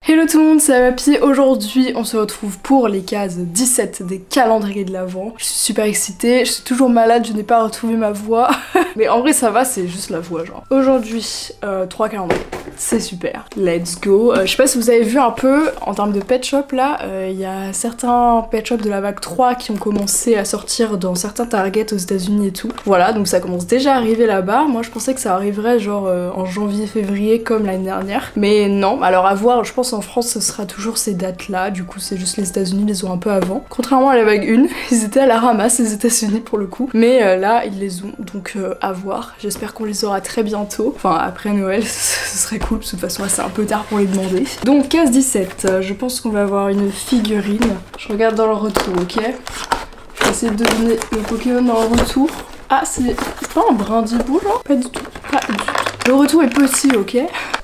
Hello tout le monde, c'est Mappy. Aujourd'hui on se retrouve pour les cases 17 des calendriers de l'Avent. Je suis super excitée, je suis toujours malade, je n'ai pas retrouvé ma voix. Mais en vrai ça va, c'est juste la voix genre. Aujourd'hui, 3 calendriers, c'est super. Let's go. Je sais pas si vous avez vu un peu, en termes de pet shop là, il y a certains pet shops de la vague 3 qui ont commencé à sortir dans certains Target aux États-Unis et tout. Voilà, donc ça commence déjà à arriver là-bas. Moi je pensais que ça arriverait genre en janvier-février comme l'année dernière. Mais non, alors à voir, je pense en France ce sera toujours ces dates là, du coup c'est juste les États-Unis les ont un peu avant. Contrairement à la vague 1, ils étaient à la ramasse les États-Unis pour le coup, mais là ils les ont, donc à voir. J'espère qu'on les aura très bientôt, enfin après Noël ce serait cool, parce que de toute façon là, c'est un peu tard pour les demander. Donc case 17, je pense qu'on va avoir une figurine. Je regarde dans le retour, ok? Je vais essayer de deviner le Pokémon dans le retour. Ah, c'est pas un Brindibou genre? Pas du tout, pas du tout. Le retour est petit, ok?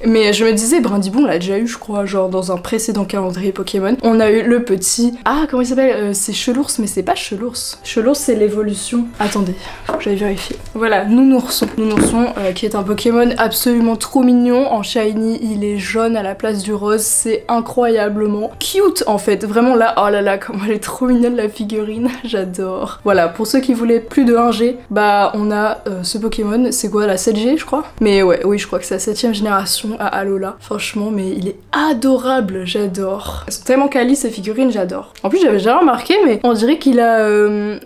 Mais je me disais, Brindibou, on l'a déjà eu, je crois, genre dans un précédent calendrier Pokémon. On a eu le petit... Ah, comment il s'appelle? C'est Chelours, mais c'est pas Chelours. Chelours, c'est l'évolution. Attendez, faut que j'aille vérifier. Voilà, Nounourson. Nounourson, qui est un Pokémon absolument trop mignon. En shiny, il est jaune à la place du rose. C'est incroyablement cute, en fait. Vraiment là, oh là là, comment elle est trop mignonne, la figurine. J'adore. Voilà, pour ceux qui voulaient plus de 1G, bah, on a ce Pokémon. C'est quoi, la 7G, je crois? Mais ouais, oui, je crois que c'est la 7ème génération à Alola. Franchement, mais il est adorable, j'adore. Elles sont tellement quali ces figurines, j'adore. En plus, j'avais jamais remarqué, mais on dirait qu'il a...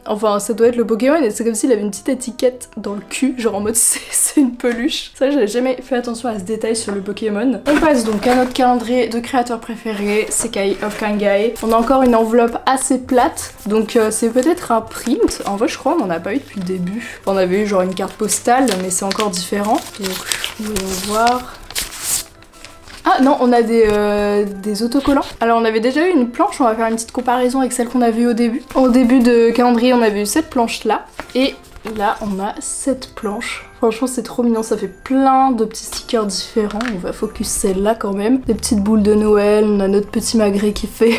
Enfin, ça doit être le Pokémon, et c'est comme s'il avait une petite étiquette dans le cul, genre en mode c'est une peluche. Ça, j'avais jamais fait attention à ce détail sur le Pokémon. On passe donc à notre calendrier de créateurs préférés, Sekai of Kangai. On a encore une enveloppe assez plate, donc c'est peut-être un print. En vrai, je crois qu'on n'en a pas eu depuis le début. On avait eu genre une carte postale, mais c'est encore différent. Donc, voyons voir. Ah non, on a des autocollants. Alors on avait déjà eu une planche, on va faire une petite comparaison avec celle qu'on avait eu au début. Au début de calendrier, on avait eu cette planche là, et là on a cette planche. Franchement c'est trop mignon, ça fait plein de petits stickers différents. On va focus celle-là quand même. Des petites boules de Noël, on a notre petit magret qui fait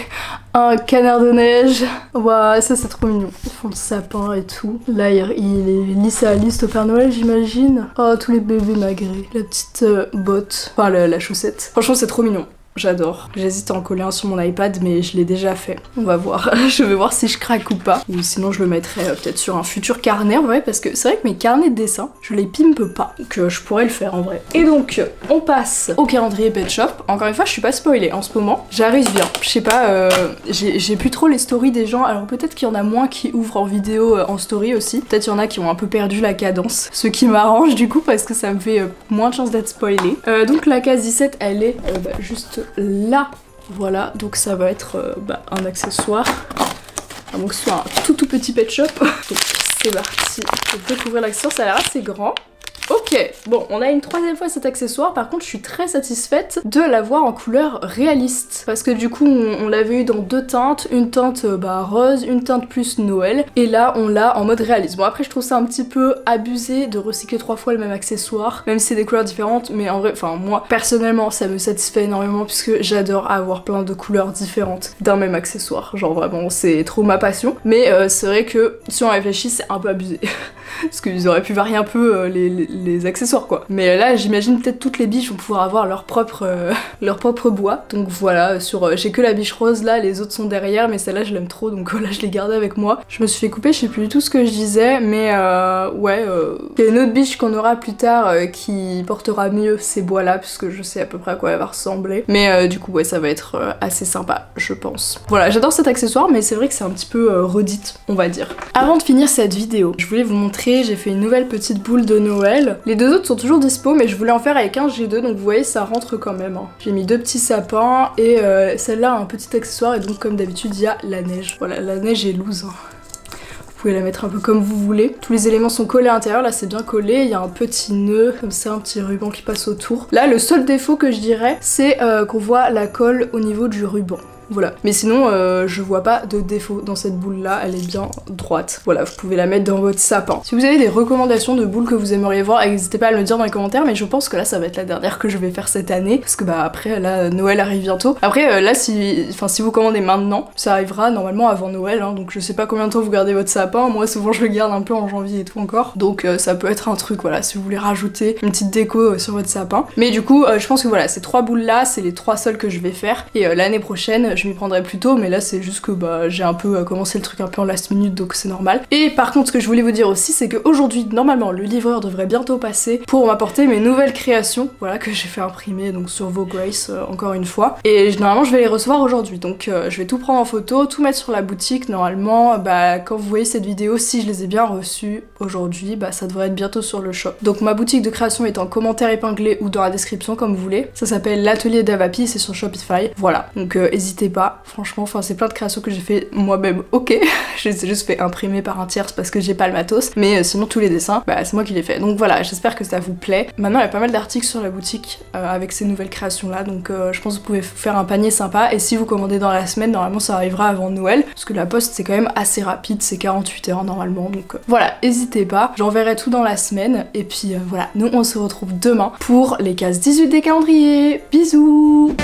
un canard de neige. Waouh, ça c'est trop mignon. Ils font le sapin et tout. Là il est lisse à liste au Père Noël j'imagine. Oh tous les bébés magrets. La petite botte, enfin la chaussette. Franchement c'est trop mignon. J'adore. J'hésite à en coller un sur mon iPad, mais je l'ai déjà fait. On va voir. Je vais voir si je craque ou pas. Ou sinon je le mettrai peut-être sur un futur carnet en vrai, parce que c'est vrai que mes carnets de dessin, je les pimpe pas. Donc je pourrais le faire en vrai. Et donc, on passe au calendrier Pet Shop. Encore une fois, je suis pas spoilée en ce moment. J'arrive bien. Je sais pas, j'ai plus trop les stories des gens. Alors peut-être qu'il y en a moins qui ouvrent en vidéo en story aussi. Peut-être il y en a qui ont un peu perdu la cadence. Ce qui m'arrange du coup, parce que ça me fait moins de chance d'être spoilée. Donc la case 17, elle est juste là, voilà, donc ça va être un accessoire, à moins que ce soit un tout petit pet shop. Donc c'est parti, je vais découvrir l'accessoire, ça a l'air assez grand. Ok, bon, on a une troisième fois cet accessoire, par contre je suis très satisfaite de l'avoir en couleur réaliste. Parce que du coup on l'avait eu dans deux teintes, une teinte rose, une teinte plus Noël, et là on l'a en mode réaliste. Bon après je trouve ça un petit peu abusé de recycler 3 fois le même accessoire, même si c'est des couleurs différentes, mais en vrai, enfin moi personnellement ça me satisfait énormément puisque j'adore avoir plein de couleurs différentes d'un même accessoire. Genre vraiment c'est trop ma passion, mais c'est vrai que si on réfléchit c'est un peu abusé. Parce qu'ils auraient pu varier un peu les accessoires quoi. Mais là j'imagine peut-être toutes les biches vont pouvoir avoir leur propre bois. Donc voilà, j'ai que la biche rose là, les autres sont derrière, mais celle-là je l'aime trop, donc là je l'ai gardée avec moi. Je me suis fait couper, je sais plus du tout ce que je disais, mais ouais, il y a une autre biche qu'on aura plus tard qui portera mieux ces bois là, puisque je sais à peu près à quoi elle va ressembler. Mais du coup ouais, ça va être assez sympa, je pense. Voilà, j'adore cet accessoire, mais c'est vrai que c'est un petit peu redite, on va dire. Avant de finir cette vidéo, je voulais vous montrer, j'ai fait une nouvelle petite boule de Noël. Les deux autres sont toujours dispo, mais je voulais en faire avec un G2, donc vous voyez ça rentre quand même. Hein. J'ai mis 2 petits sapins et celle-là a un petit accessoire, et donc comme d'habitude il y a la neige. Voilà, la neige est loose. Hein. Vous pouvez la mettre un peu comme vous voulez. Tous les éléments sont collés à l'intérieur, là c'est bien collé, il y a un petit nœud, comme ça, un petit ruban qui passe autour. Là le seul défaut que je dirais, c'est qu'on voit la colle au niveau du ruban. Voilà. Mais sinon, je vois pas de défaut dans cette boule là, elle est bien droite. Voilà, vous pouvez la mettre dans votre sapin. Si vous avez des recommandations de boules que vous aimeriez voir, n'hésitez pas à me le dire dans les commentaires, mais je pense que là ça va être la dernière que je vais faire cette année, parce que bah après là Noël arrive bientôt. Après là si vous commandez maintenant, ça arrivera normalement avant Noël, hein, donc je sais pas combien de temps vous gardez votre sapin, moi souvent je le garde un peu en janvier et tout encore, donc ça peut être un truc, voilà, si vous voulez rajouter une petite déco sur votre sapin. Mais du coup je pense que voilà, ces 3 boules là, c'est les 3 seules que je vais faire, et l'année prochaine je m'y prendrai plus tôt, mais là c'est juste que bah j'ai un peu commencé le truc un peu en last minute, donc c'est normal. Et par contre ce que je voulais vous dire aussi, c'est qu'aujourd'hui normalement le livreur devrait bientôt passer pour m'apporter mes nouvelles créations, voilà, que j'ai fait imprimer donc sur Vograce encore une fois, et normalement je vais les recevoir aujourd'hui, donc je vais tout prendre en photo, tout mettre sur la boutique. Normalement bah quand vous voyez cette vidéo, si je les ai bien reçus aujourd'hui, bah ça devrait être bientôt sur le shop. Donc ma boutique de création est en commentaire épinglé ou dans la description comme vous voulez. Ça s'appelle l'atelier d'Avapi, c'est sur Shopify, voilà, donc n'hésitez pas, franchement, enfin c'est plein de créations que j'ai fait moi-même, ok, je les ai juste fait imprimer par un tierce parce que j'ai pas le matos, mais sinon tous les dessins, bah c'est moi qui les fais. Donc voilà, j'espère que ça vous plaît. Maintenant il y a pas mal d'articles sur la boutique avec ces nouvelles créations là, donc je pense que vous pouvez faire un panier sympa, et si vous commandez dans la semaine, normalement ça arrivera avant Noël, parce que la poste c'est quand même assez rapide, c'est 48 heures normalement, donc voilà, n'hésitez pas, j'enverrai tout dans la semaine, et puis voilà, nous on se retrouve demain pour les cases 18 des calendriers. Bisous.